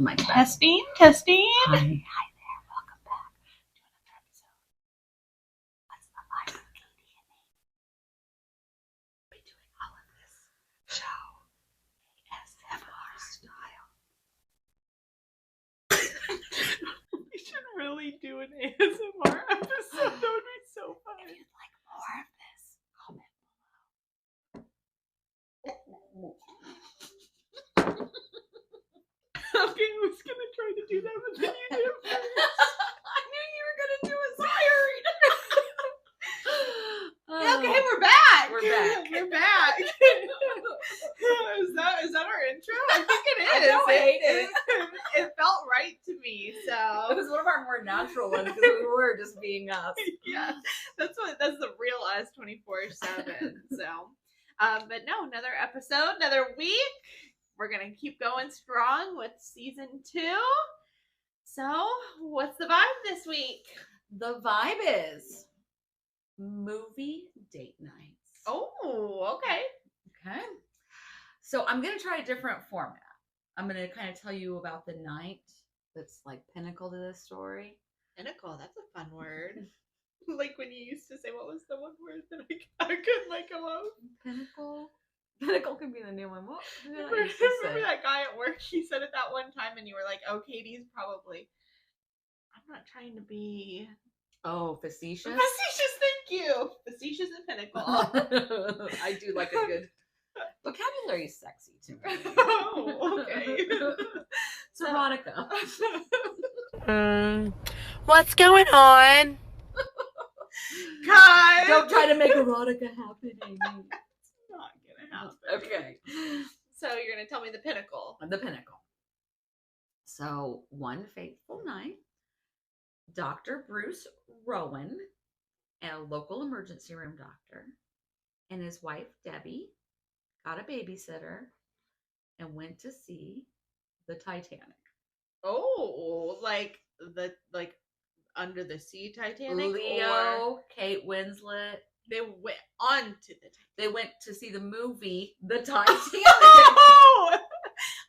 Mic back. Testing, testing. Hi there. Welcome back to another episode. What's the vibe with Kadi and me? We'll be doing all of this show ASMR style. We should really do an ASMR episode. That would be so fun. If you'd like more of this, comment below. Okay, I was gonna try to do that, but then you did it first. I knew you were gonna do it, so I hurried. Okay, we're back. We're back. We're back. Is that our intro? I think it is. I don't hate it. It felt right to me. It So was one of our more natural ones because we were just being us. yeah, that's the real us 24/7. So, but no, another episode, another week. We're gonna keep going strong with season 2. So, what's the vibe this week? The vibe is movie date nights. Oh, okay. Okay. So I'm going to try a different format. I'm going to kind of tell you about the night that's like pinnacle to this story. Pinnacle, that's a fun word. Like when you used to say, what was the one word that I couldn't come up? Pinnacle? Pinnacle can be the new one. What did I Remember used to say? that guy at work? He said it that one time, and you were like, "Oh, Katie's probably." I'm not trying to be Oh, facetious? facetious. Thank you. Facetious and pinnacle. I do like a good vocabulary. Sexy to me. Oh, okay. It's erotica. What's going on? God, Don't try to make erotica happen, Amy. It's not gonna happen. Okay. So you're gonna tell me the pinnacle. The pinnacle. So one fateful night, Dr. Bruce Rowan, a local emergency room doctor, and his wife Debbie got a babysitter and went to see the Titanic. Oh, like the under the sea Titanic. Leo, Kate Winslet. They went onto the Titanic. They went to see the movie The Titanic. Oh,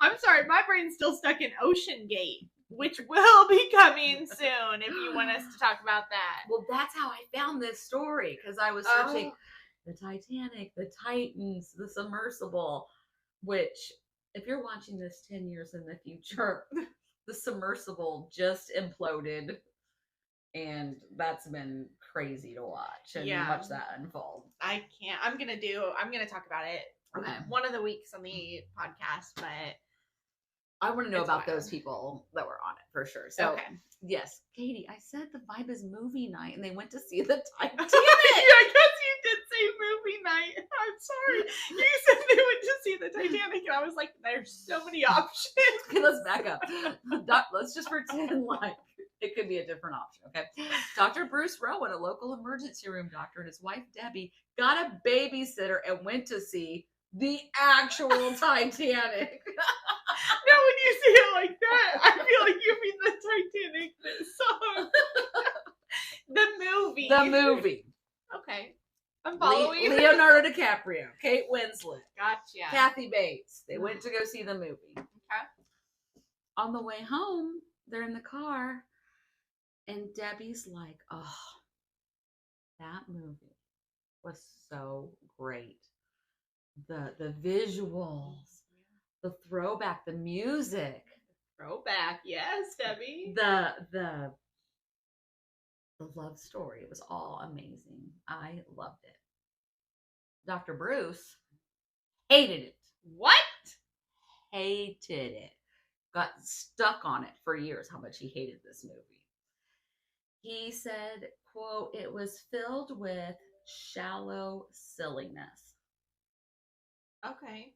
I'm sorry, my brain's still stuck in Ocean Gate, which will be coming soon. If you want us to talk about that. Well, that's how I found this story because I was searching the Titanic, the Titans, the submersible, which if you're watching this 10 years in the future, the submersible just imploded, and that's been crazy to watch and watch that unfold. I can't. I'm gonna talk about it one of the weeks on the podcast, but I want to know It's about wild. those people that were on it for sure. So, okay. yes, Katie, I said the vibe is movie night, and they went to see the Titanic. Yeah, I guess you did say movie night. I'm sorry. You said they went to see the Titanic, and I was like, there's so many options. Okay, let's back up. Let's just pretend like it could be a different option, okay? Dr. Bruce Rowan, a local emergency room doctor, and his wife Debbie got a babysitter and went to see the actual Titanic. Now, when you say it like that, I feel like you mean the Titanic, the song. The movie. The movie. Okay. I'm following. Leonardo DiCaprio, Kate Winslet, Gotcha. Kathy Bates. They went to go see the movie. Okay. On the way home, they're in the car, and Debbie's like, oh, that movie was so great. The visuals, the throwback, the music, Throwback. Yes, Debbie. the love story. It was all amazing. I loved it. Dr. Bruce hated it. What? Hated it. Got stuck on it for years how much he hated this movie. He said, quote, it was filled with shallow silliness. Okay.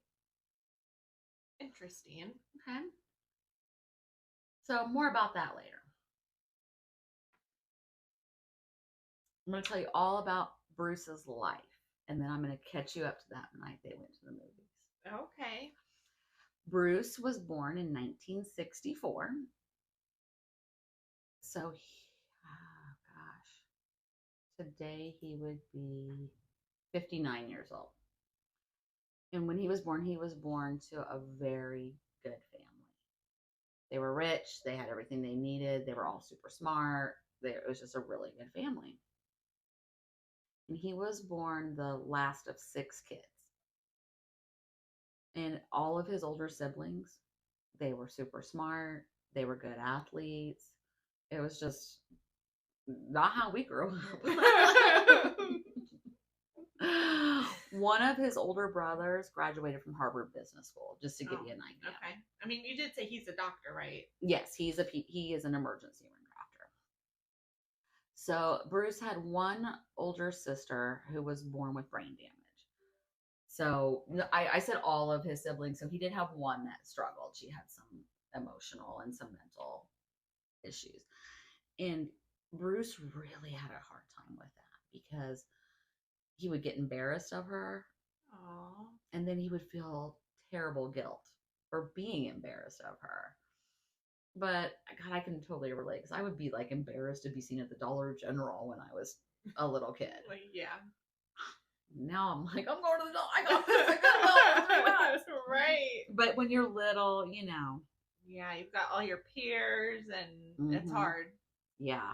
Interesting. Okay. So more about that later. I'm going to tell you all about Bruce's life, and then I'm going to catch you up to that night they went to the movies. Okay. Bruce was born in 1964. So, today he would be 59 years old. And when he was born to a very good family. They were rich. They had everything they needed. They were all super smart. It was just a really good family. And he was born the last of 6 kids. And all of his older siblings, they were super smart. They were good athletes. It was just not how we grew up. One of his older brothers graduated from Harvard Business School, just to give you an idea. Okay. I mean, you did say he's a doctor, right? Yes, he is an emergency room doctor. So Bruce had one older sister who was born with brain damage. So I said all of his siblings. So he did have one that struggled. She had some emotional and some mental issues. And Bruce really had a hard time with that because he would get embarrassed of her. Aww. And then he would feel terrible guilt for being embarrassed of her. But God, I can totally relate because I would be like embarrassed to be seen at the Dollar General when I was a little kid. Like, yeah. Now I'm like, I'm going to the Dollar. I got this. I got this. Right. But when you're little, you know. Yeah, you've got all your peers, and it's hard. Yeah.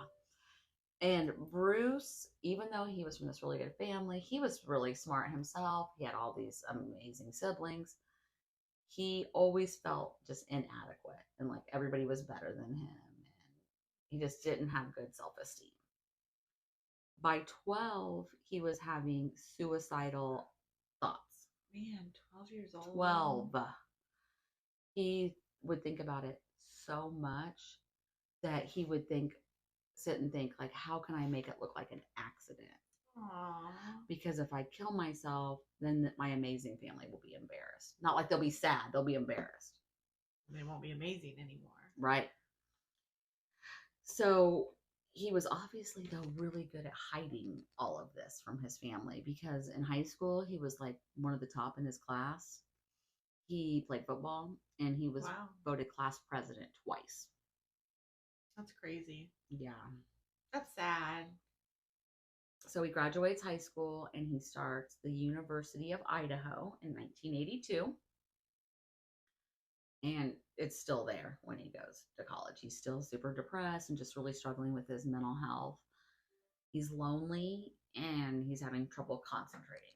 And Bruce, even though he was from this really good family, he was really smart himself. He had all these amazing siblings. He always felt just inadequate and like everybody was better than him. And he just didn't have good self-esteem. By 12, he was having suicidal thoughts. Man, 12 years old. 12. He would think about it so much that he would sit and think, like, how can I make it look like an accident? Aww. Because if I kill myself, then my amazing family will be embarrassed. Not like they'll be sad, they'll be embarrassed. They won't be amazing anymore. Right. So he was obviously, though, really good at hiding all of this from his family because in high school, he was like one of the top in his class. He played football and he was voted class president twice. That's crazy. Yeah. That's sad. So he graduates high school and he starts the University of Idaho in 1982. And it's still there when he goes to college. He's still super depressed and just really struggling with his mental health. He's lonely and he's having trouble concentrating.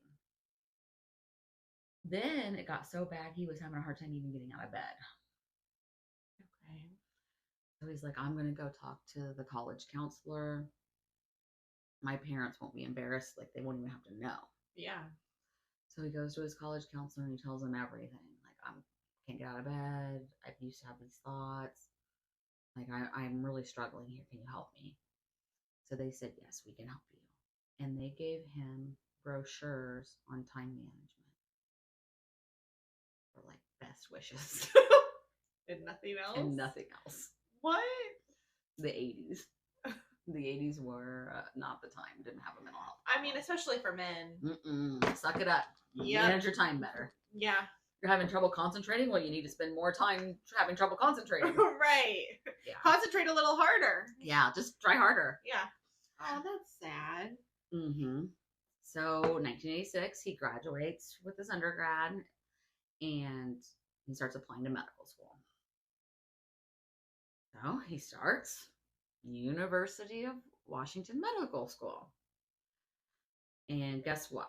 Then it got so bad he was having a hard time even getting out of bed. Okay. So he's like, I'm going to go talk to the college counselor. My parents won't be embarrassed. Like, they won't even have to know. Yeah. So he goes to his college counselor and he tells him everything. Like, I can't get out of bed. I used to have these thoughts. Like, I'm really struggling here. Can you help me? So they said, yes, we can help you. And they gave him brochures on time management for, like, best wishes. And nothing else? And nothing else. What? The 80s. The 80s were not the time. Didn't have a mental health problem. I mean, especially for men. Suck it up. Yeah. Manage your time better. Yeah. You're having trouble concentrating? Well, you need to spend more time having trouble concentrating. Right. Yeah. Concentrate a little harder. Yeah, just try harder. Yeah. Oh, that's sad. So, 1986, he graduates with his undergrad and he starts applying to medical school. So, he starts University of Washington Medical School. And guess what?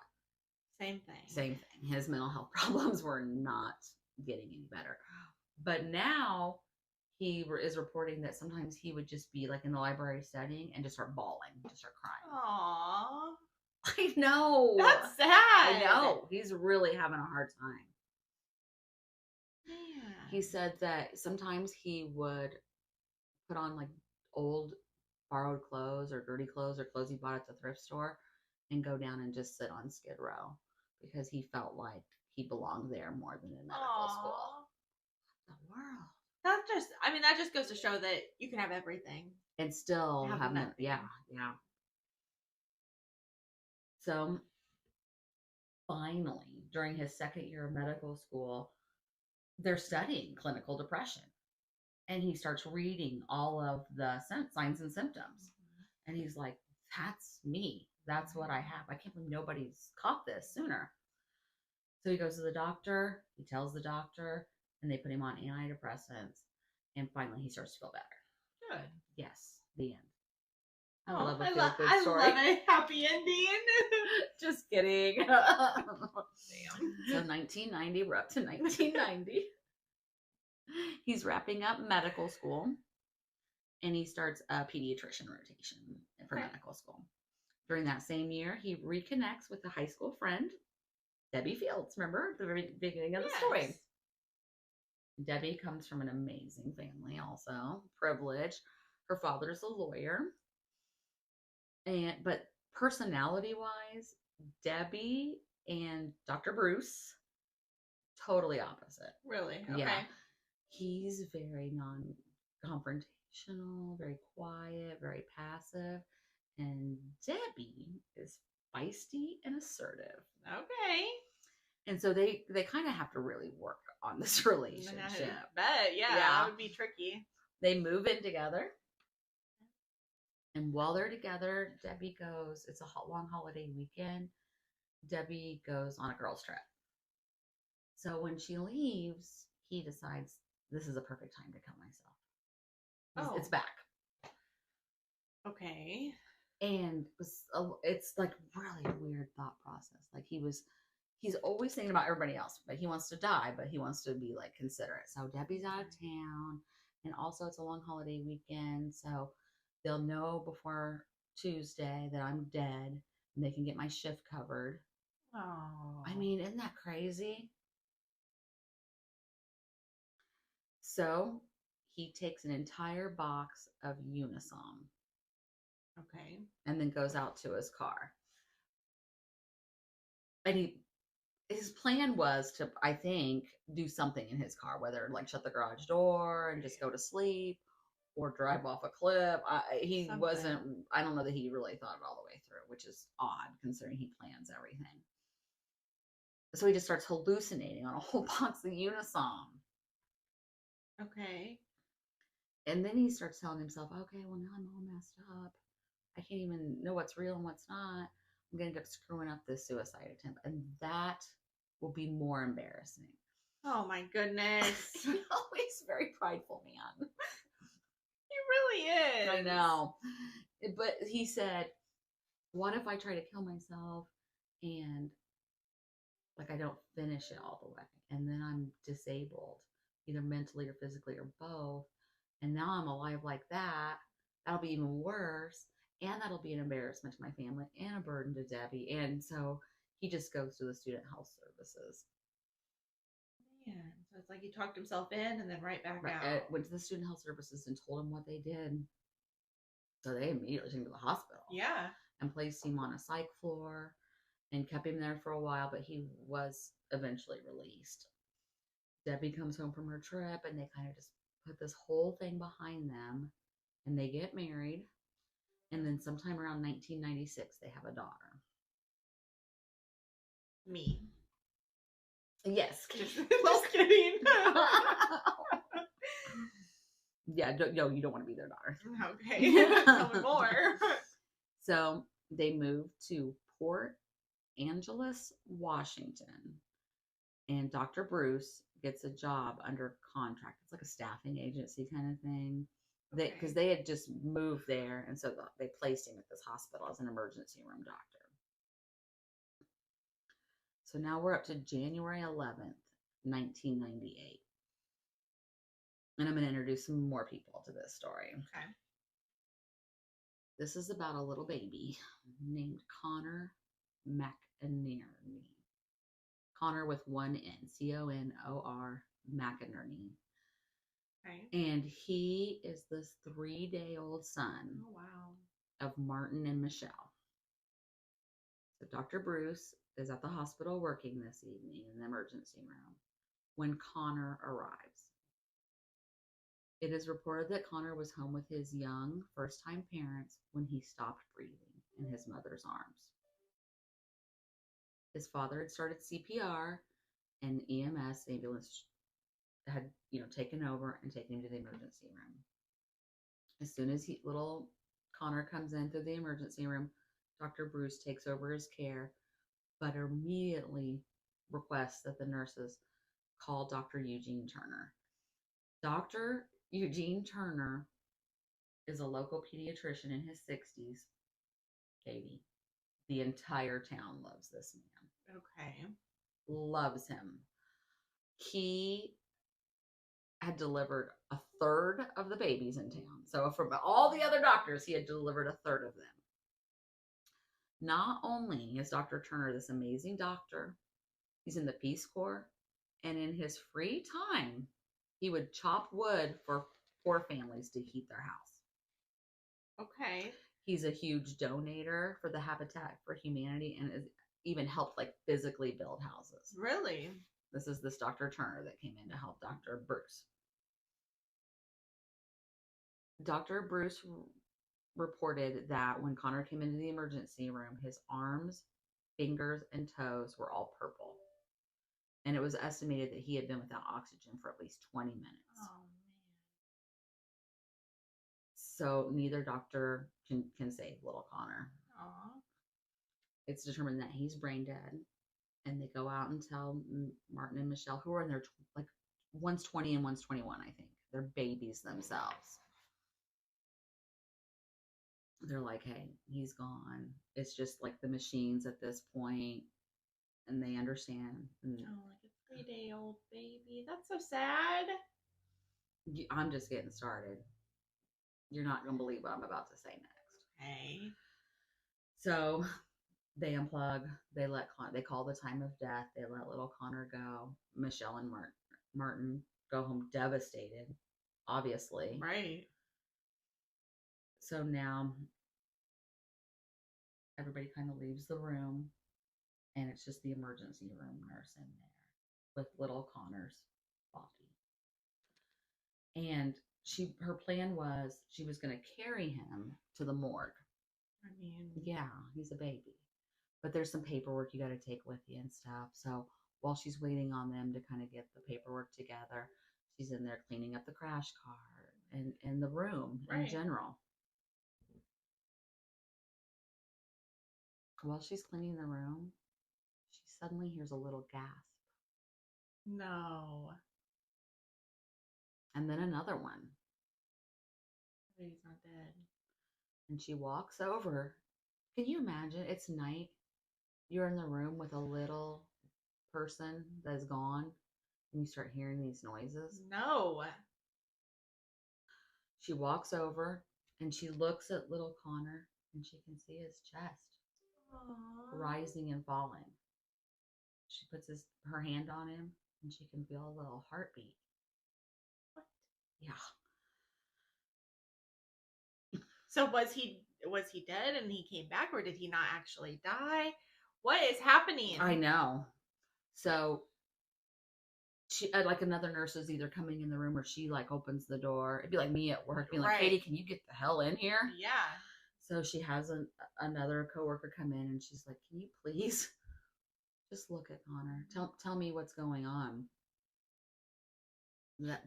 Same thing. Same thing. His mental health problems were not getting any better. But now he is reporting that sometimes he would just be like in the library studying and just start bawling, just start crying. Aww. I know. That's sad. I know. He's really having a hard time. Man. He said that sometimes he would put on like old borrowed clothes or dirty clothes or clothes he bought at the thrift store and go down and just sit on Skid Row because he felt like he belonged there more than in medical school. The world. That just goes to show that you can have everything. And still have nothing. Yeah. So finally, during his second year of medical school, they're studying clinical depression. And he starts reading all of the signs and symptoms. And he's like, that's me. That's what I have. I can't believe nobody's caught this sooner. So he goes to the doctor. He tells the doctor. And they put him on antidepressants. And finally, he starts to feel better. Good. Yes, the end. I love a I feel-good story. love a happy ending. Just kidding. Damn. So 1990, we're up to 1990. He's wrapping up medical school, and he starts a pediatrician rotation for medical school. During that same year, he reconnects with a high school friend, Debbie Fields. Remember the very beginning of the story? Debbie comes from an amazing family, also privileged. Her father's a lawyer, but personality-wise, Debbie and Dr. Bruce, totally opposite. Really? Okay. Yeah. He's very non-confrontational, very quiet, very passive. And Debbie is feisty and assertive. Okay. And so they kind of have to really work on this relationship. I bet. Yeah, that would be tricky. They move in together. And while they're together, Debbie goes, it's a long holiday weekend. Debbie goes on a girls' trip. So when she leaves, he decides this is a perfect time to kill myself. It's back. Okay. And it's like really a weird thought process. Like he's always thinking about everybody else, but he wants to die, but he wants to be like considerate. So Debbie's out of town, and also it's a long holiday weekend, so they'll know before Tuesday that I'm dead, and they can get my shift covered. Oh. I mean, isn't that crazy? So he takes an entire box of Unisom. Okay. And then goes out to his car. And his plan was to, I think, do something in his car, whether like shut the garage door and just go to sleep or drive off a cliff. I don't know that he really thought it all the way through, which is odd considering he plans everything. So he just starts hallucinating on a whole box of Unisom. Okay. And then he starts telling himself, okay, well, now I'm all messed up. I can't even know what's real and what's not. I'm going to end up screwing up this suicide attempt. And that will be more embarrassing. Oh, my goodness. He's always very prideful, man. He really is. I know. But he said, what if I try to kill myself and like I don't finish it all the way? And then I'm disabled, either mentally or physically or both. And now I'm alive like that. That'll be even worse. And that'll be an embarrassment to my family and a burden to Debbie. And so he just goes to the student health services. Man, so it's like he talked himself in and then right back out. Went to the student health services and told him what they did. So they immediately took him to the hospital. Yeah. And placed him on a psych floor and kept him there for a while, but he was eventually released. Debbie comes home from her trip and they kind of just put this whole thing behind them and they get married. And then sometime around 1996, they have a daughter. Me. Yes. Just kidding. Yeah, no, you don't want to be their daughter. Okay. Tell me more. So they moved to Port Angeles, Washington. And Dr. Bruce gets a job under contract. It's like a staffing agency kind of thing. Because they had just moved there, and so they placed him at this hospital as an emergency room doctor. So now we're up to January 11th, 1998. And I'm going to introduce some more people to this story. Okay. This is about a little baby named Connor McInerney. Connor with one N, Conor McInerney. Okay. And he is this 3-day-old son of Martin and Michelle. So Dr. Bruce is at the hospital working this evening in the emergency room when Connor arrives. It is reported that Connor was home with his young first-time parents when he stopped breathing in his mother's arms. His father had started CPR and EMS ambulance had taken over and taken him to the emergency room. As soon as little Connor comes in through the emergency room, Dr. Bruce takes over his care, but immediately requests that the nurses call Dr. Eugene Turner. Dr. Eugene Turner is a local pediatrician in his 60s. Katie. The entire town loves this man. Okay. Loves him. He had delivered a third of the babies in town. So from all the other doctors, he had delivered a third of them. Not only is Dr. Turner this amazing doctor, he's in the Peace Corps, and in his free time, he would chop wood for poor families to heat their house. Okay. He's a huge donator for the Habitat for Humanity and has even helped like physically build houses. Really? This is this Dr. Turner that came in to help Dr. Bruce. Dr. Bruce reported that when Connor came into the emergency room, his arms, fingers, and toes were all purple. And it was estimated that he had been without oxygen for at least 20 minutes. Oh, man. So neither doctor can save little Connor. Aw. It's determined that he's brain dead. And they go out and tell Martin and Michelle, who are in their, like, one's 20 and one's 21, I think. They're babies themselves. They're like, hey, he's gone. It's just like the machines at this point, and they understand. And like a 3-day-old baby. That's so sad. I'm just getting started. You're not going to believe what I'm about to say next. Okay. So they unplug. They call the time of death. They let little Connor go. Michelle and Martin go home devastated, obviously. Right. So now everybody kind of leaves the room, and it's just the emergency room nurse in there with little Connor's body. And her plan was she was going to carry him to the morgue. I mean, yeah, he's a baby, but there's some paperwork you got to take with you and stuff. So while she's waiting on them to kind of get the paperwork together, she's in there cleaning up the crash car and the room in general. While she's cleaning the room, she suddenly hears a little gasp. No. And then another one. He's not dead. And she walks over. Can you imagine? It's night. You're in the room with a little person that's gone, and you start hearing these noises. No. She walks over, and she looks at little Connor, and she can see his chest. Aww. Rising and falling. She puts her hand on him, and she can feel a little heartbeat. What? Yeah. So was he dead and he came back, or did he not actually die? What is happening? I know. So she like another nurse is either coming in the room or she like opens the door. It'd be like me at work being like, Katie, can you get the hell in here? Yeah. So she has another coworker come in, and she's like, can you please just look at Connor? Tell me what's going on.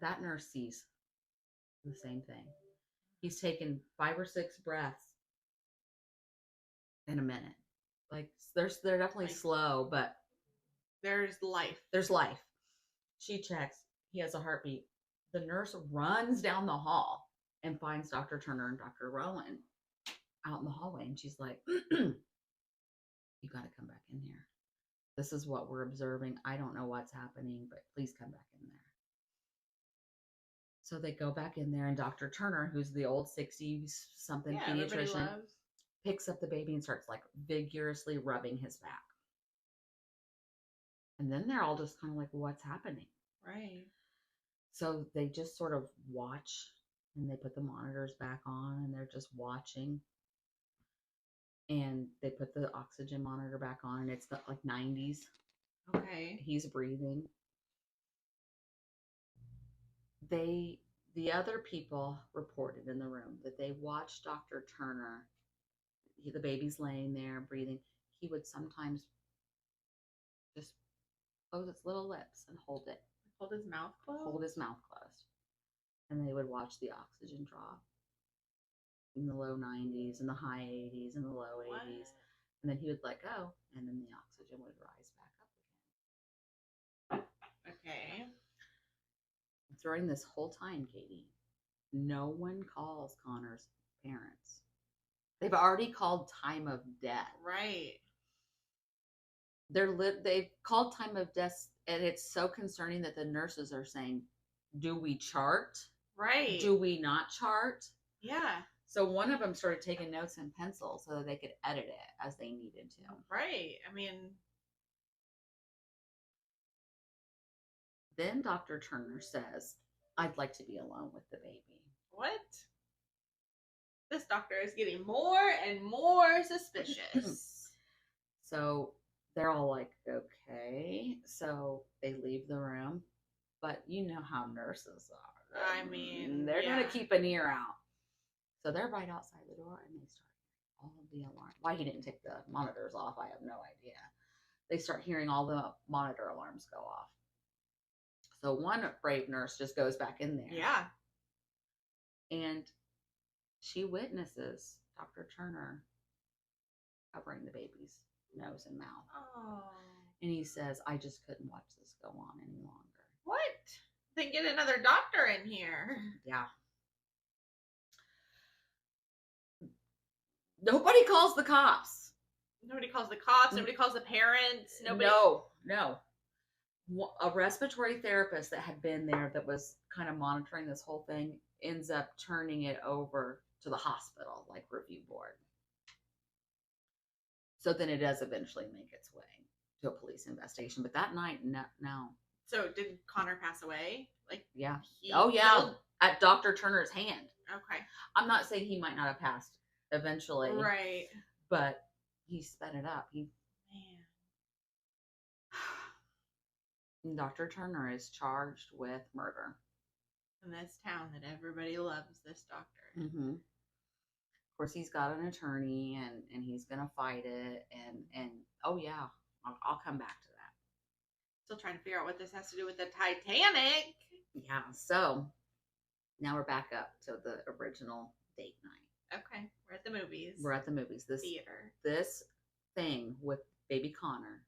That nurse sees the same thing. He's taken 5 or 6 breaths in a minute. Like they're definitely slow, but there's life. There's life. She checks. He has a heartbeat. The nurse runs down the hall and finds Dr. Turner and Dr. Rowan out in the hallway, and she's like, you got to come back in here. This is what we're observing. I don't know what's happening, but please come back in there. So they go back in there, and Dr. Turner, who's the old 60-something pediatrician, picks up the baby and starts like vigorously rubbing his back. And then they're all just kind of like, what's happening? Right. So they just sort of watch, and they put the monitors back on, and they're just watching. And they put the oxygen monitor back on, and it's got like 90s. Okay. He's breathing. The other people reported in the room that they watched Dr. Turner. The baby's laying there breathing. He would sometimes just close its little lips and hold it. Hold his mouth closed? Hold his mouth closed. And they would watch the oxygen drop in the low 90s and the high 80s and the low 80s. And then he would let go, and then the oxygen would rise back up again. Okay. During this whole time, Katie, No one calls Connor's parents. They've already called time of death. Right. They've called time of death, and it's so concerning that the nurses are saying, do we chart? Right. Do we not chart? Yeah. So one of them started taking notes in pencil so that they could edit it as they needed to. Right. I mean, then Dr. Turner says, I'd like to be alone with the baby. what? This doctor is getting more and more suspicious. So they're all like, okay. So they leave the room. But you know how nurses are. I mean, they're going to keep an ear out. So they're right outside the door and they start hearing all of the alarms. Why he didn't take the monitors off, I have no idea. They start hearing all the monitor alarms go off. So one brave nurse just goes back in there. Yeah. And she witnesses Dr. Turner covering the baby's nose and mouth. Oh. And he says, I just couldn't watch this go on any longer. What? Then get another doctor in here. Yeah. Nobody calls the cops. Nobody calls the cops. Nobody calls the parents. Nobody. No. A respiratory therapist that had been there that was kind of monitoring this whole thing ends up turning it over to the hospital, like review board. So then it does eventually make its way to a police investigation. But that night, no. So did Connor pass away? Like, yeah. he Oh, yeah. killed- At Dr. Turner's hand. Okay. I'm not saying he might not have passed eventually. Right. But he sped it up. Man. Dr. Turner is charged with murder. In this town that everybody loves this doctor. Mm-hmm. Of course, he's got an attorney, and he's gonna fight it. And oh yeah, I'll come back to that. Still trying to figure out what this has to do with the Titanic. Yeah. So now we're back up to the original date night. Okay, we're at the movies. We're at the movies. This theater. This thing with baby Connor.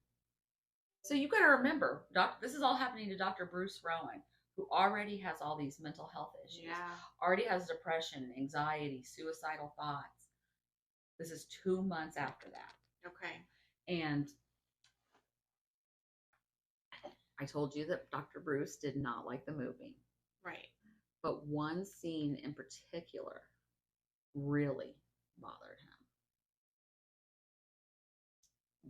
So you got to remember, this is all happening to Dr. Bruce Rowan, who already has all these mental health issues. Yeah. Already has depression, anxiety, suicidal thoughts. This is 2 months after that. Okay. And I told you that Dr. Bruce did not like the movie. Right. But one scene in particular really bothered him.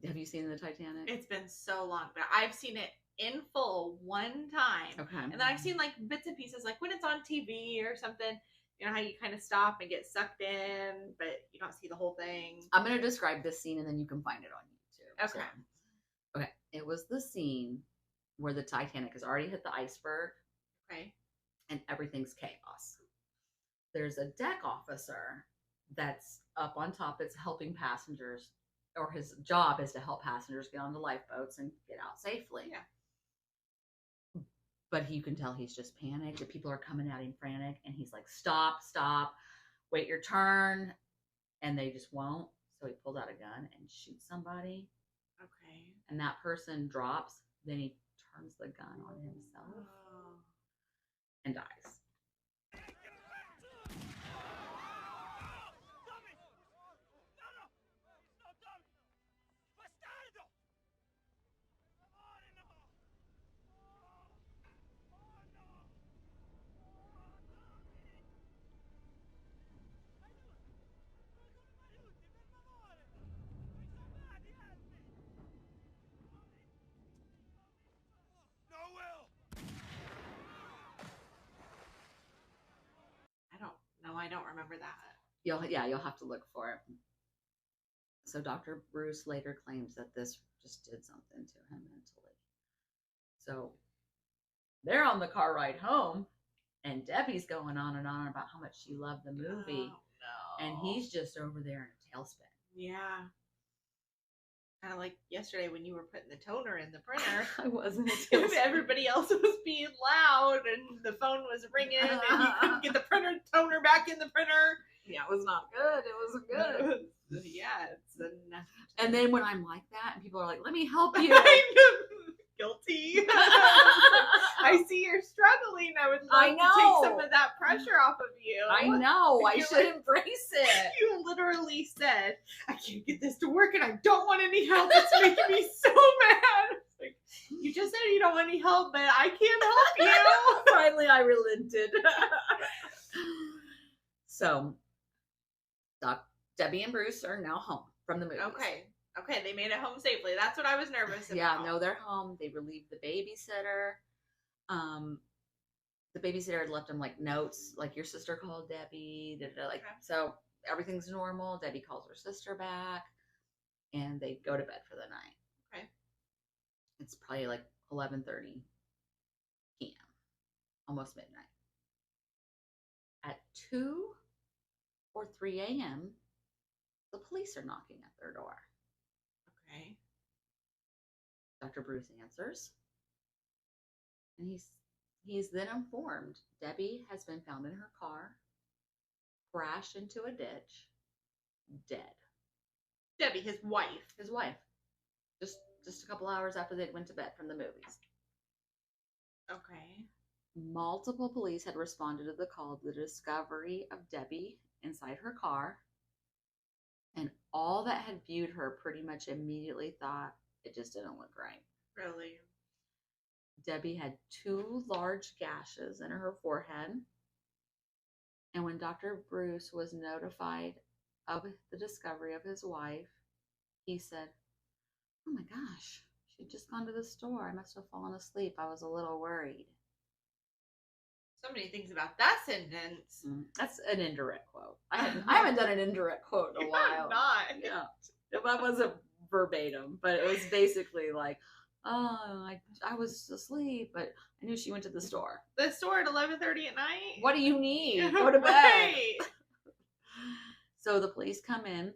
Have you seen the Titanic? It's been so long, but I've seen it in full one time. Okay. And then I've seen like bits and pieces, like when it's on TV or something, you know how you kind of stop and get sucked in, but you don't see the whole thing. I'm going to describe this scene and then you can find it on YouTube. Okay. So, okay. It was the scene where the Titanic has already hit the iceberg. Okay. And everything's chaos. There's a deck officer that's up on top that's helping passengers, or his job is to help passengers get onto lifeboats and get out safely. Yeah. But you can tell he's just panicked. The people are coming at him frantic, and he's like, stop, wait your turn. And they just won't. So he pulls out a gun and shoots somebody. Okay. And that person drops. Then he turns the gun on himself and dies. I don't remember that. You'll have to look for it. So Dr. Bruce later claims that this just did something to him mentally. So they're on the car ride home, and Debbie's going on and on about how much she loved the movie. Oh, no. And he's just over there in a tailspin. Yeah. Kind of like yesterday when you were putting the toner in the printer. I wasn't a tailspin. Everybody else was being loud and the phone was ringing and you couldn't get the printer toner back in the printer. Yeah, it was not good. It wasn't good. Yeah, it's enough. And then when I'm like that and people are like, let me help you. I'm guilty. I I see you're struggling. I would I love to know. take some of that pressure off of you. I know. I You're should like- embrace it. You literally said, I can't get this to work and I don't want any help. It's making me so mad. It's like, you just said you don't want any help, but I can't help you. Finally, I relented. So, Debbie and Bruce are now home from the movies. Okay, they made it home safely. That's what I was nervous about. Yeah, no, they're home. They relieved the babysitter. The babysitter had left them like notes, like your sister called Debbie. Like so, everything's normal. Debbie calls her sister back, and they go to bed for the night. Okay. It's probably like 11:30 p.m., almost midnight. At 2 or 3 a.m., the police are knocking at their door. Okay. Dr. Bruce answers, and he's then informed Debbie has been found in her car, crashed into a ditch, dead. Debbie, his wife. His wife. Just a couple hours after they went to bed from the movies. Okay. Multiple police had responded to the call to the discovery of Debbie inside her car, and all that had viewed her pretty much immediately thought it just didn't look right. Really? Debbie had 2 large gashes in her forehead, and when Dr. Bruce was notified of the discovery of his wife, he said, "Oh my gosh, she'd just gone to the store. I must have fallen asleep. I was a little worried." So many things about that sentence. That's an indirect quote. I haven't done an indirect quote in a while. Not. Yeah, that wasn't verbatim, but it was basically like, "Oh, I was asleep, but I knew she went to the store." The store at 11:30 at night? What do you need? Go to bed. Right. So the police come in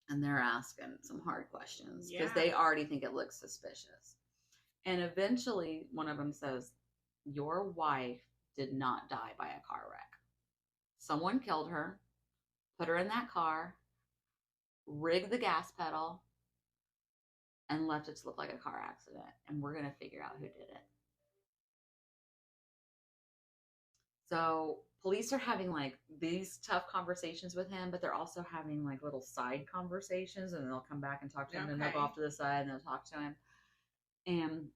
and they're asking some hard questions because Yeah. they already think it looks suspicious. And eventually one of them says, "Your wife did not die by a car wreck. Someone killed her, put her in that car, rigged the gas pedal, and left it to look like a car accident. And we're going to figure out who did it." So police are having like these tough conversations with him, but they're also having like little side conversations, and they'll come back and talk to him, and they'll go Okay. off to the side and they'll talk to him. And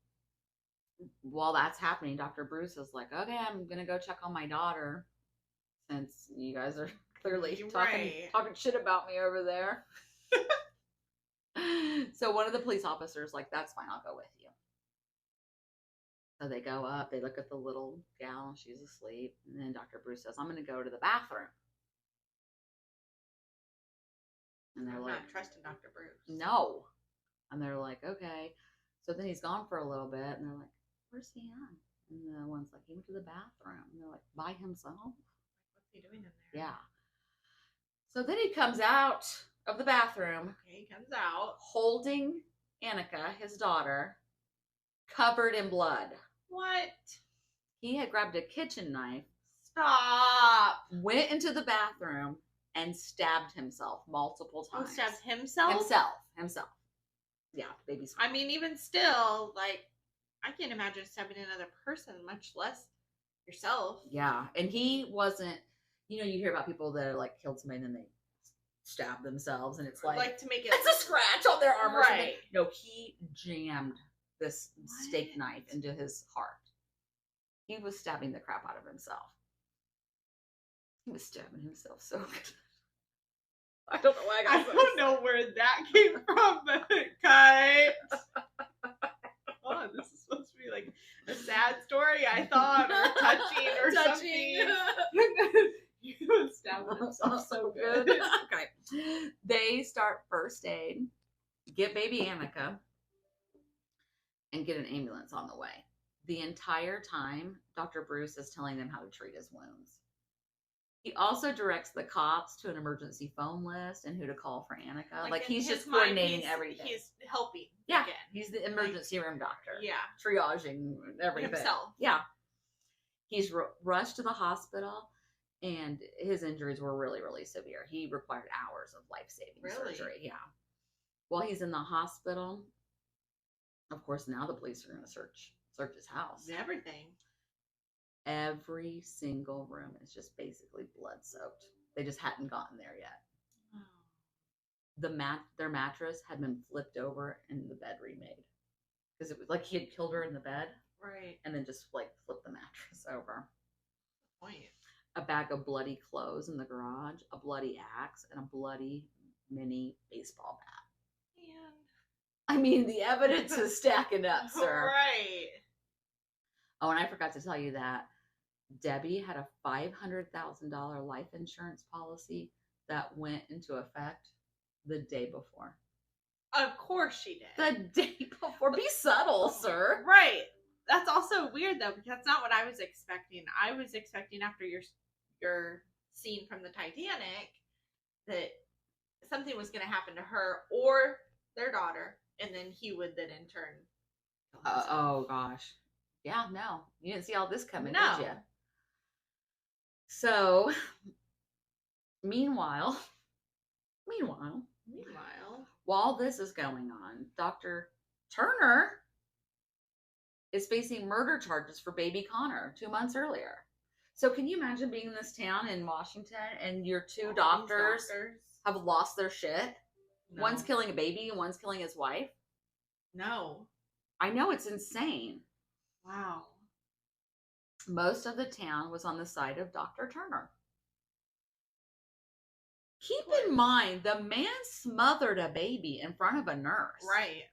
while that's happening, Dr. Bruce is like, "Okay, I'm gonna go check on my daughter, since you guys are clearly Right. talking shit about me over there." So one of the police officers like, "That's fine, I'll go with you." So they go up, they look at the little gal, she's asleep, and then Dr. Bruce says, "I'm gonna go to the bathroom." And they're I'm like, not trusting Dr. Bruce. "No." And they're like, "Okay." So then he's gone for a little bit, and they're like, "Where's he at?" And the one's like, "He went to the bathroom." And they're like, "By himself?" What's he doing in there? Yeah. So then he comes out of the bathroom Okay, he comes out. holding Annika, his daughter, covered in blood. What? He had grabbed a kitchen knife, Stop. went into the bathroom, and stabbed himself multiple Oh, times. stabbed himself? Himself. Yeah, baby's. I mean, even still, like, I can't imagine stabbing another person, much less yourself. Yeah, and he wasn't. You hear about people that are like killed somebody and then they stab themselves, and it's like to make it. it's a scratch on their arm or something. Right. No, he jammed this steak What? knife into his heart. He was stabbing the crap out of himself. He was stabbing himself so good. I don't know why I don't know where that came from, but cut. Oh, this is supposed to be like a sad story, I thought, or touching or something. You stabbed himself so good. Okay. They start first aid, get baby Annika, and get an ambulance on the way. The entire time, Dr. Bruce is telling them how to treat his wounds. He also directs the cops to an emergency phone list and who to call for Annika. Like in he's his just mind, coordinating everything. He's helping. Yeah, again. he's the emergency room doctor. Yeah. Triaging everything. Himself. Yeah. He's rushed to the hospital, and his injuries were really, really severe. He required hours of life-saving Really? surgery. Yeah. While he's in the hospital, of course, now the police are going to search search his house. Everything. Every single room is just basically blood soaked. They just hadn't gotten there yet. Their mattress had been flipped over and the bed remade because it was like he had killed her in the bed, right? And then just like flipped the mattress over. Point. A bag of bloody clothes in the garage, a bloody axe, and a bloody mini baseball bat. Man. I mean, the evidence is stacking up, sir. Right. Oh, and I forgot to tell you that Debbie had a $500,000 life insurance policy that went into effect the day before. Of course she did. The day before. Be subtle, sir. Right. That's also weird though, because that's not what I was expecting. I was expecting after your scene from the Titanic that something was going to happen to her or their daughter, and then he would then in turn. Oh gosh. Yeah, no. You didn't see all this coming, No. did you? So, meanwhile, while this is going on, Dr. Turner is facing murder charges for baby Connor 2 months earlier. So can you imagine being in this town in Washington and your two doctors have lost their shit? No. One's killing a baby and one's killing his wife? No. I know, it's insane. Wow. Most of the town was on the side of Dr. Turner. Keep in mind, the man smothered a baby in front of a nurse. Right.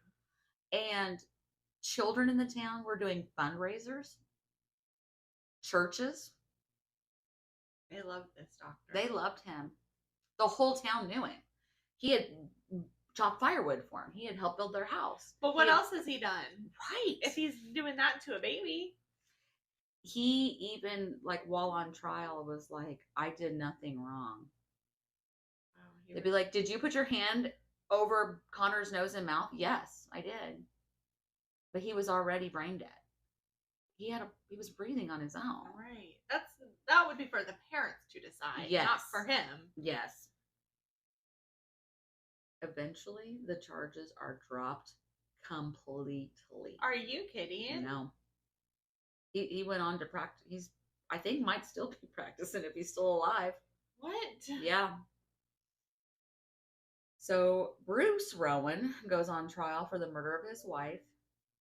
And children in the town were doing fundraisers. Churches. They loved this doctor. They loved him. The whole town knew him. He had chopped firewood for him. He had helped build their house. But what else has he done? Right. If he's doing that to a baby. He even, like, while on trial, was like, I did nothing wrong. They'd be like, did you put your hand over Connor's nose and mouth? Yes, I did. But he was already brain dead. He was breathing on his own. Right. That would be for the parents to decide, yes. Not for him. Yes. Eventually, the charges are dropped completely. Are you kidding? No. He went on to practice. I think might still be practicing if he's still alive. What? Yeah. So Bruce Rowan goes on trial for the murder of his wife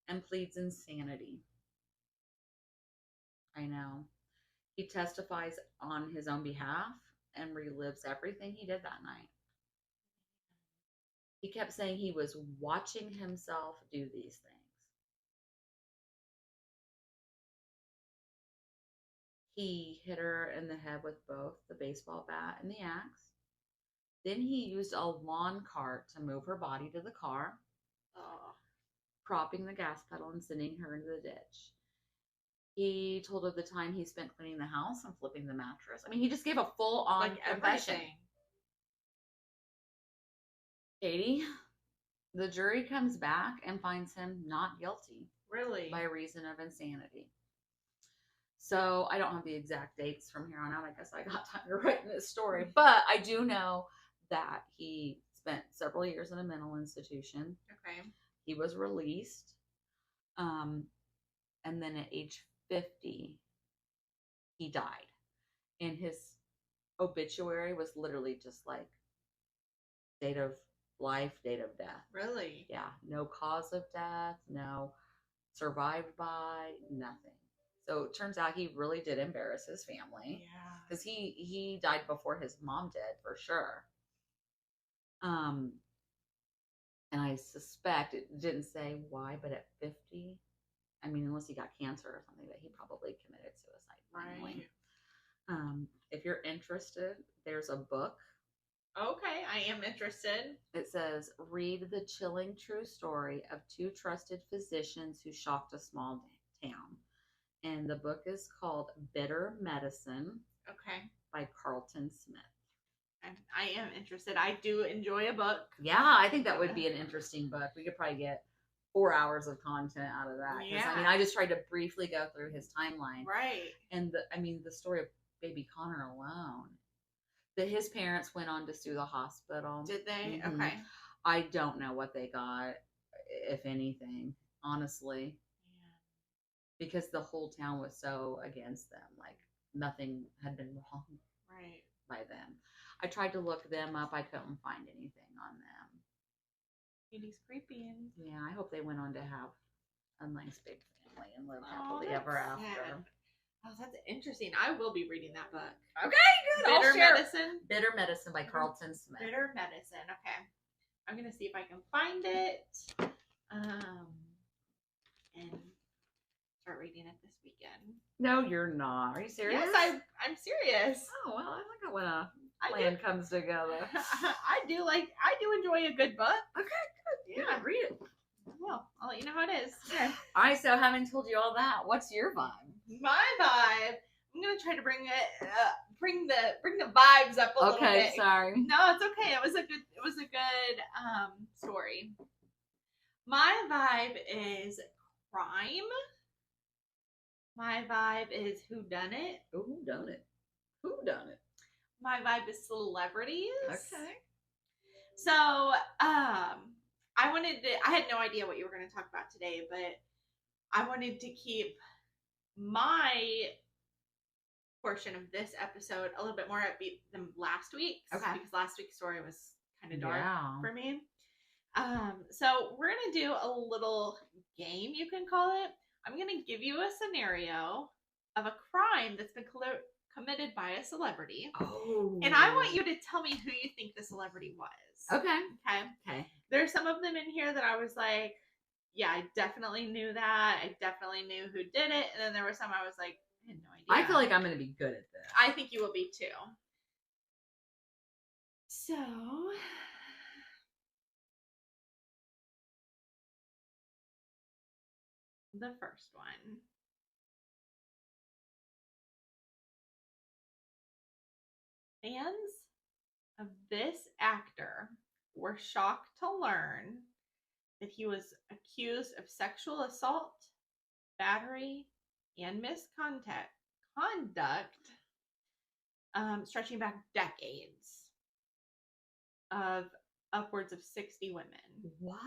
and pleads insanity. I know. He testifies on his own behalf and relives everything he did that night. He kept saying he was watching himself do these things. He hit her in the head with both the baseball bat and the axe. Then he used a lawn cart to move her body to the car, propping the gas pedal and sending her into the ditch. He told of the time he spent cleaning the house and flipping the mattress. I mean, he just gave a full-on confession. Everything. Katie, the jury comes back and finds him not guilty. Really? By reason of insanity. So I don't have the exact dates from here on out. I guess I got time to write this story. But I do know that he spent several years in a mental institution. Okay. He was released. And then at age 50, he died. And his obituary was literally just like date of life, date of death. Really? Yeah. No cause of death, no survived by, nothing. So it turns out he really did embarrass his family. Yeah. Because he died before his mom did, for sure. And I suspect, it didn't say why, but at 50, I mean, unless he got cancer or something, that he probably committed suicide finally. Right. If you're interested, there's a book. Okay, I am interested. It says, read the chilling true story of two trusted physicians who shocked a small town. And the book is called Bitter Medicine. Okay. By Carlton Smith. I am interested. I do enjoy a book. Yeah, I think that would be an interesting book. We could probably get 4 hours of content out of that. Yeah. I mean, I just tried to briefly go through his timeline. Right. And the story of baby Connor alone. That his parents went on to sue the hospital. Did they? Mm-hmm. Okay. I don't know what they got, if anything, honestly. because the whole town was so against them. Like nothing had been wrong Right. by them. I tried to look them up. I couldn't find anything on them. Katie's creepy. And... Yeah, I hope they went on to have a nice big family and live Oh, happily that's ever after. sad. Oh, that's interesting. I will be reading that book. Okay, good. Bitter I'll share. Medicine. Bitter Medicine by Carlton Smith. Bitter Medicine. Okay. I'm gonna see if I can find it. And start reading it this weekend. No, you're not. Are you serious? Yes, I'm serious. Oh well, I like it when a I plan comes together. I do enjoy a good book. Okay, good. Yeah. Yeah, read it. Well, I'll let you know how it is. Okay. All right. So, having told you all that, what's your vibe? My vibe. I'm gonna try to bring it, bring the vibes up a little bit. Okay, sorry. No, it's okay. It was a good story. My vibe is crime. My vibe is whodunit. Oh, who done it? Who done it? My vibe is celebrities. Okay. So, I had no idea what you were going to talk about today, but I wanted to keep my portion of this episode a little bit more upbeat than last week's. Okay. Because last week's story was kind of dark Yeah. for me. So we're going to do a little game, you can call it. I'm going to give you a scenario of a crime that's been committed by a celebrity. Oh. And I want you to tell me who you think the celebrity was. Okay. Okay. Okay. There's some of them in here that I was like, yeah, I definitely knew that. I definitely knew who did it. And then there were some I was like, I had no idea. I feel like I'm going to be good at this. I think you will be too. So, the first one. Fans of this actor were shocked to learn that he was accused of sexual assault, battery, and misconduct, stretching back decades, of upwards of 60 women. What?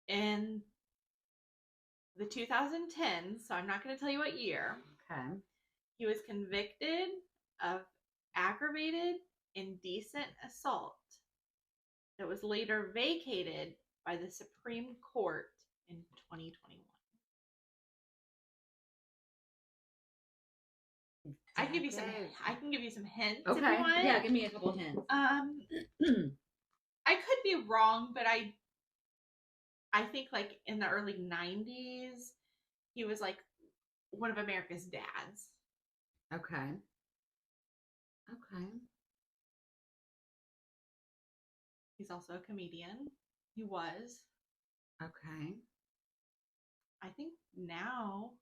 In the 2010s, so I'm not going to tell you what year, Okay. he was convicted of aggravated indecent assault that was later vacated by the Supreme Court in 2021. I can give you some hints if you Okay. want. Yeah, give me a couple of hints. I could be wrong, but I think like in the early 90s, he was like one of America's dads. Okay. Okay. He's also a comedian. He was. Okay. I think now.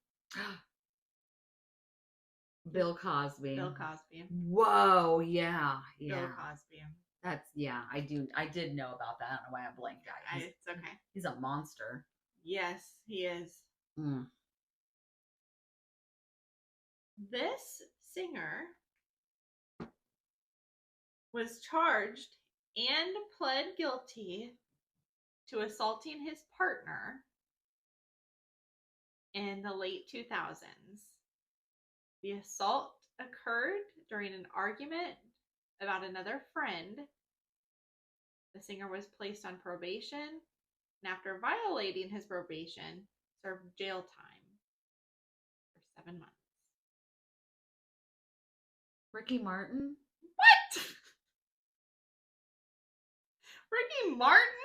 Bill Cosby. Bill Cosby. Whoa, yeah. Yeah. Bill Cosby. That's, yeah, I did know about that. I don't know why I blanked out. It's okay. He's a monster. Yes, he is. Mm. This singer was charged and pled guilty to assaulting his partner in the late 2000s. The assault occurred during an argument about another friend. The singer was placed on probation, and after violating his probation, served jail time for 7 months. Ricky Martin? What? Ricky Martin?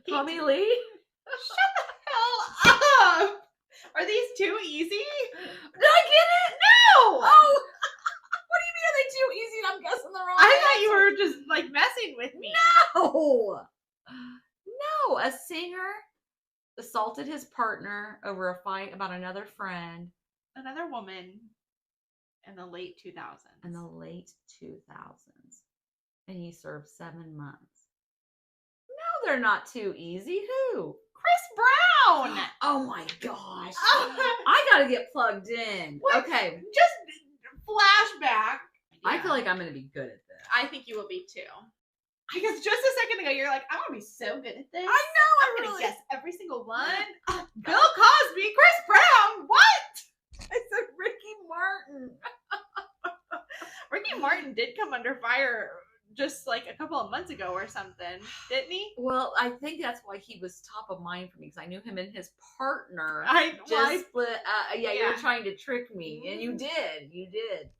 Tommy Lee? Shut the hell up! Are these too easy? Did I get it? No! Oh! What do you mean, are they too easy? I'm guessing the wrong I thought you were just like messing with me. No! No, a singer assaulted his partner over a fight about another friend. Another woman in the late 2000s. In the late 2000s. And he served 7 months. No, they're not too easy. Who? Chris Brown! Oh my gosh. I gotta get plugged in. What? Okay. Just flashback. I feel like I'm gonna be good at this. I think you will be too. Because just a second ago, you're like, I'm gonna be so good at this. I know, I'm gonna guess every single one. did come under fire just like a couple of months ago or something, didn't he? Well, I think that's why he was top of mind for me, because I knew him and his partner split. Yeah, you were trying to trick me, and you did. You did.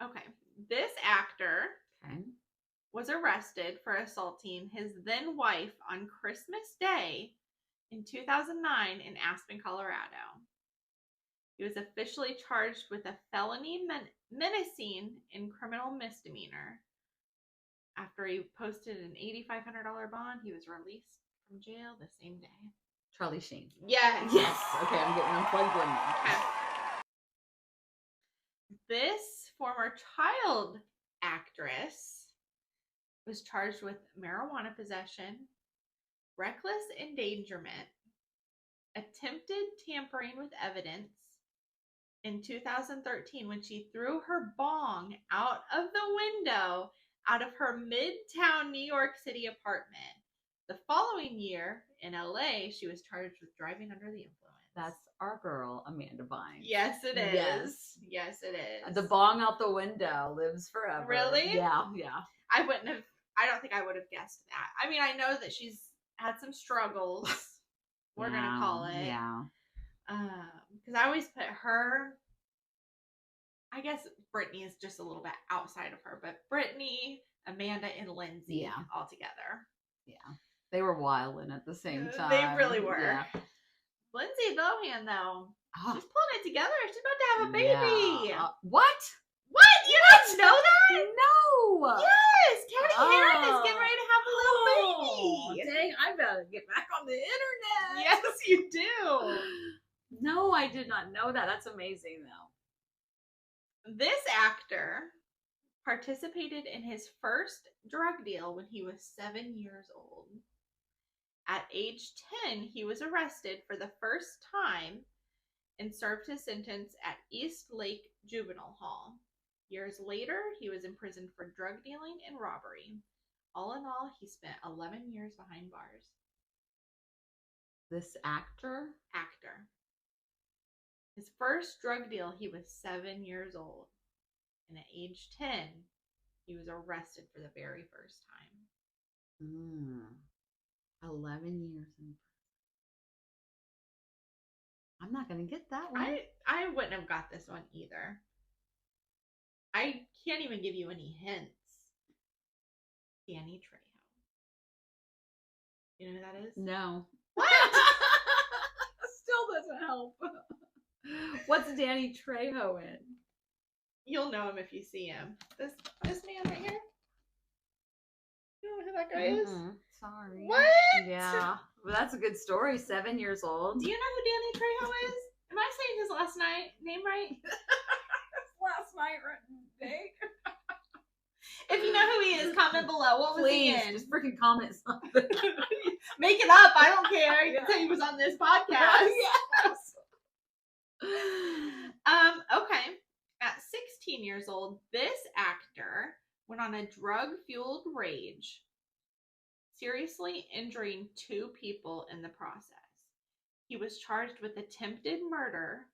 Okay. This actor was arrested for assaulting his then wife on Christmas Day in 2009 in Aspen, Colorado. He was officially charged with a felony menacing and criminal misdemeanor. After he posted an $8,500 bond, he was released from jail the same day. Charlie Sheen. Yes. Yes. Okay, I'm getting them plugged in. Okay. This former child actress was charged with marijuana possession, reckless endangerment, attempted tampering with evidence in 2013 when she threw her bong out of the window out of her Midtown New York City apartment. The following year in LA, she was charged with driving under the influence. That's our girl, Amanda Bynes. Yes, it is. Yes, it is. The bong out the window lives forever. Really? Yeah. I don't think I would have guessed that. I mean, I know that she's had some struggles. We're gonna call it. Yeah. Because I always put her. I guess Brittany is just a little bit outside of her, but Brittany, Amanda, and Lindsay all together. Yeah. They were wilding at the same time. They really were. Yeah. Lindsay Lohan, though, she's pulling it together. She's about to have a baby. Yeah. What? What? You didn't know that? No. Yes, Kadi Aaron is getting ready to have a little baby. Dang, I better get back on the internet. Yes, you do. No, I did not know that. That's amazing, though. This actor participated in his first drug deal when he was 7 years old. At age 10, he was arrested for the first time and served his sentence at East Lake Juvenile Hall. Years later, he was imprisoned for drug dealing and robbery. All in all, he spent 11 years behind bars. This actor? Actor. His first drug deal, he was 7 years old. And at age 10, he was arrested for the very first time. 11 years in prison. I'm not going to get that one. I wouldn't have got this one either. I can't even give you any hints. Danny Trejo. You know who that is? No. What? Still doesn't help. What's Danny Trejo in? You'll know him if you see him. This man right here. You know who that guy is? Sorry. What? Yeah. Well, that's a good story. 7 years old. Do you know who Danny Trejo is? Am I saying his last name right? Last night, day. If you know who he is, comment below. What was he in? Just freaking comment something. Make it up. I don't care. You can say he was on this podcast. Yes. Okay. At 16 years old, this actor went on a drug-fueled rage, seriously injuring 2 people in the process. He was charged with attempted murder,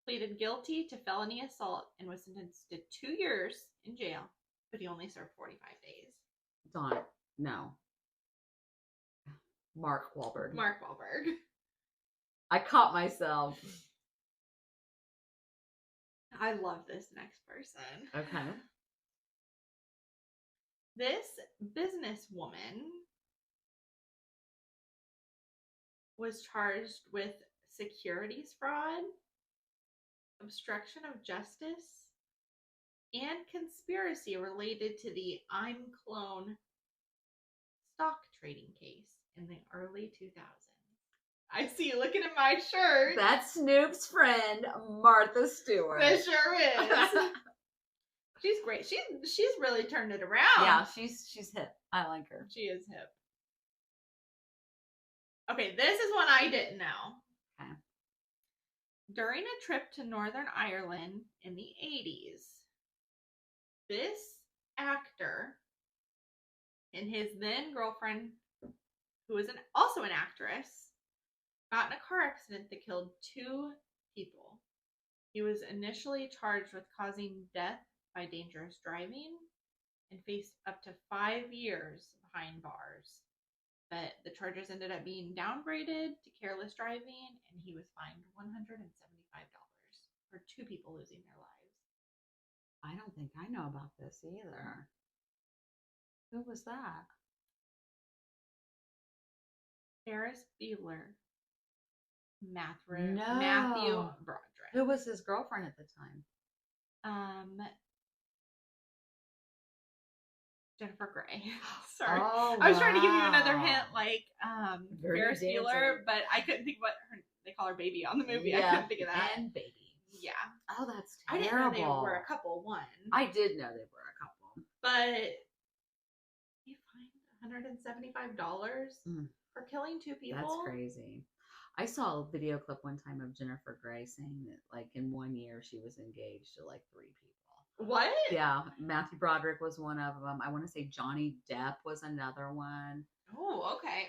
pleaded guilty to felony assault, and was sentenced to 2 years in jail, but he only served 45 days. Dawn, no. Mark Wahlberg. I caught myself. I love this next person. Okay. This businesswoman was charged with securities fraud, obstruction of justice, and conspiracy related to the I'm Clone stock trading case in the early 2000s. I see you looking at my shirt. That's Snoop's friend, Martha Stewart. It sure is. She's great. She's really turned it around. Yeah, she's hip. I like her. She is hip. Okay, this is one I didn't know. Okay. During a trip to Northern Ireland in the 80s, this actor and his then girlfriend, who was also an actress, got in a car accident that killed 2 people. He was initially charged with causing death by dangerous driving and faced up to 5 years behind bars. But the charges ended up being downgraded to careless driving, and he was fined $175 for 2 people losing their lives. I don't think I know about this either. Who was that? Ferris Bueller. Matthew Broderick. Who was his girlfriend at the time? Jennifer Grey. Sorry. Oh, I was trying to give you another hint, like Ferris dancing. Bueller, but I couldn't think what they call her baby on the movie. Yeah, I couldn't think of that. And baby. Yeah. Oh, that's I terrible. didn't know they were a couple, one. I did know they were a couple. But you fined $175 for killing 2 people? That's crazy. I saw a video clip one time of Jennifer Grey saying that, like, in 1 year she was engaged to like 3 people. What? Yeah, Matthew Broderick was one of them. I want to say Johnny Depp was another one. Oh, okay.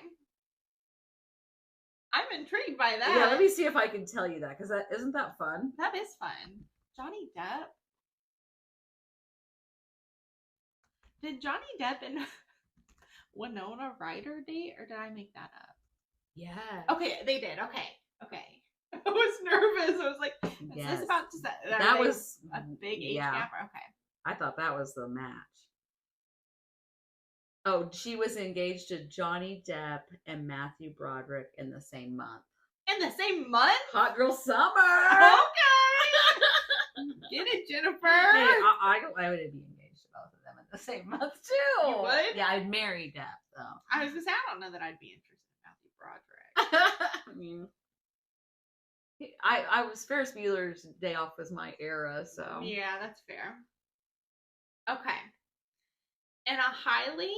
I'm intrigued by that. Yeah, let me see if I can tell you that, because isn't that fun? That is fun. Johnny Depp. Did Johnny Depp and Winona Ryder date, or did I make that up? Yeah. Okay, they did. Okay. I was nervous. I was like, is this about to set? That was a big age gap? Okay. I thought that was the match. Oh, she was engaged to Johnny Depp and Matthew Broderick in the same month. In the same month? Hot girl summer. Okay. Get it, Jennifer. Hey, I would be engaged to both of them in the same month too. You would? Yeah, I'd marry Depp though. I was gonna say, I don't know that I'd be interested in Matthew Broderick. I mean, I was Ferris Bueller's Day Off was my era, so yeah, that's fair. Okay. In a highly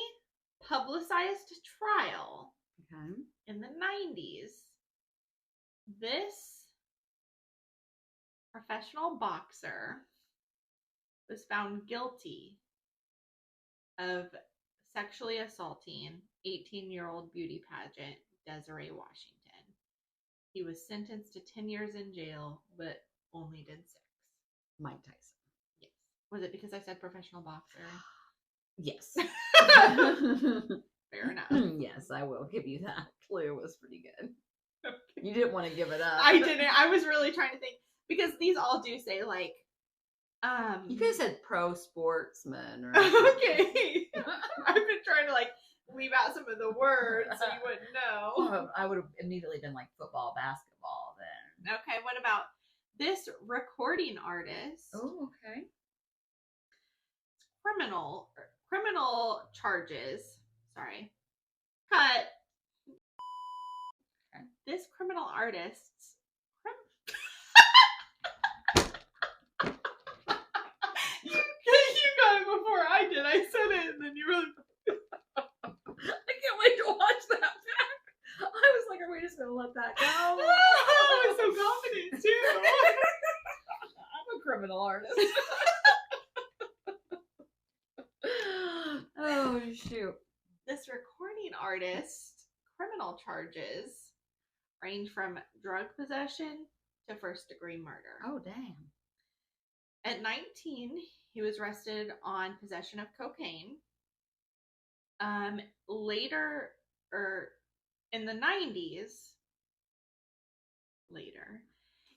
publicized trial in the 90s, this professional boxer was found guilty of sexually assaulting 18-year-old beauty pageant Desiree Washington. He was sentenced to 10 years in jail, but only did 6. Mike Tyson. Yes. Was it because I said professional boxer? Yes. Fair enough. Yes, I will give you that. Clue was pretty good. You didn't want to give it up. I didn't. I was really trying to think, because these all do say like you could have said pro sportsman or okay. I've been trying to like leave out some of the words so you wouldn't know. I would have immediately been like football, basketball then. Okay, what about this recording artist? Oh, okay. Criminal charges. Sorry. Cut. Okay. This criminal artist's you got it before I did. I said it and then you really I can't wait to watch that back. I was like, are we just gonna let that go? I was so confident too. I'm a criminal artist. Oh shoot. This recording artist's criminal charges range from drug possession to first-degree murder. Oh damn. At 19, he was arrested on possession of cocaine. Later, or in the 90s,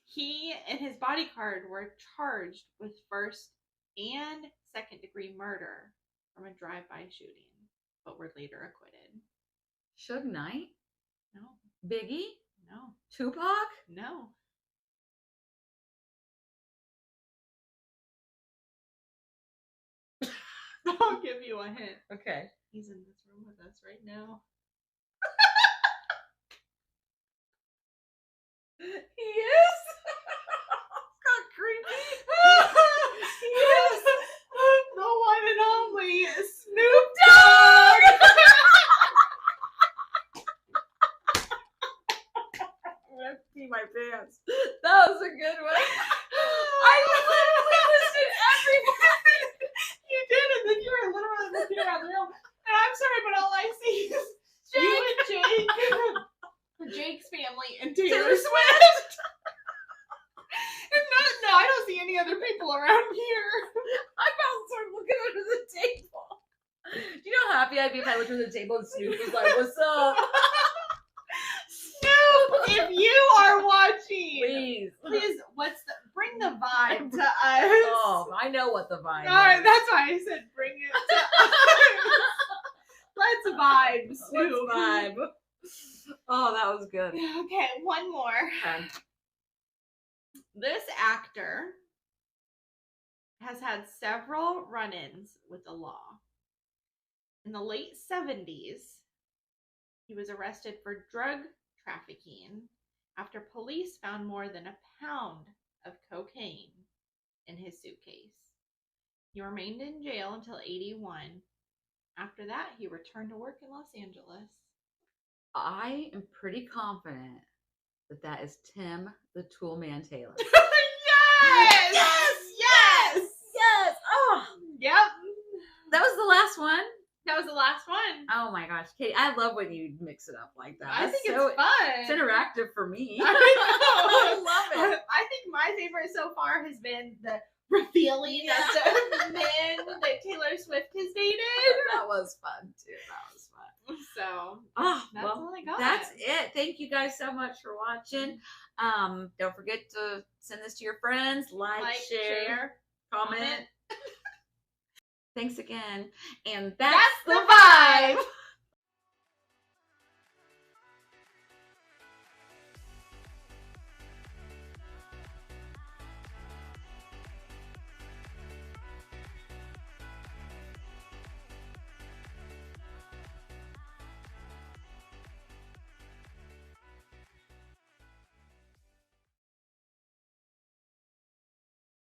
he and his bodyguard were charged with first and second-degree murder from a drive-by shooting, but were later acquitted. Suge Knight? No. Biggie? No. Tupac? No. I'll give you a hint. Okay. He's in this room with us right now. He is? It's got creepy. He is the one and only Snoop Dogg. I'm gonna pee my pants. That was a good one. I literally listed everybody. You did, and then you were literally looking around the room. And I'm sorry, but all I see is you and Jake's family, and Taylor Swift. And no, I happy I'd be if I looked at the table and Snoop was like, "What's up?" Snoop, if you are watching, Please. bring the vibe to us. Oh, I know what the vibe No, is. that's why I said bring it to us. Let's vibe, Snoop. Let's vibe. Oh, that was good. Okay, one more. Okay. This actor has had several run-ins with the law. In the late 70s, he was arrested for drug trafficking after police found more than a pound of cocaine in his suitcase. He remained in jail until 81. After that, he returned to work in Los Angeles. I am pretty confident that is Tim the Toolman Taylor. Yes! Yes! Yes! Yes! Oh! Yep. That was the last one. That was the last one. Oh my gosh, Katie, I love when you mix it up like that. I That's think it's fun. It's interactive for me. I know. I love it. I think my favorite so far has been the revealing of the men that Taylor Swift has dated. That was fun too. That was fun. So That's all I got. That's it. Thank you guys so much for watching. Don't forget to send this to your friends. Like, share, comment. Thanks again. And that's the vibe.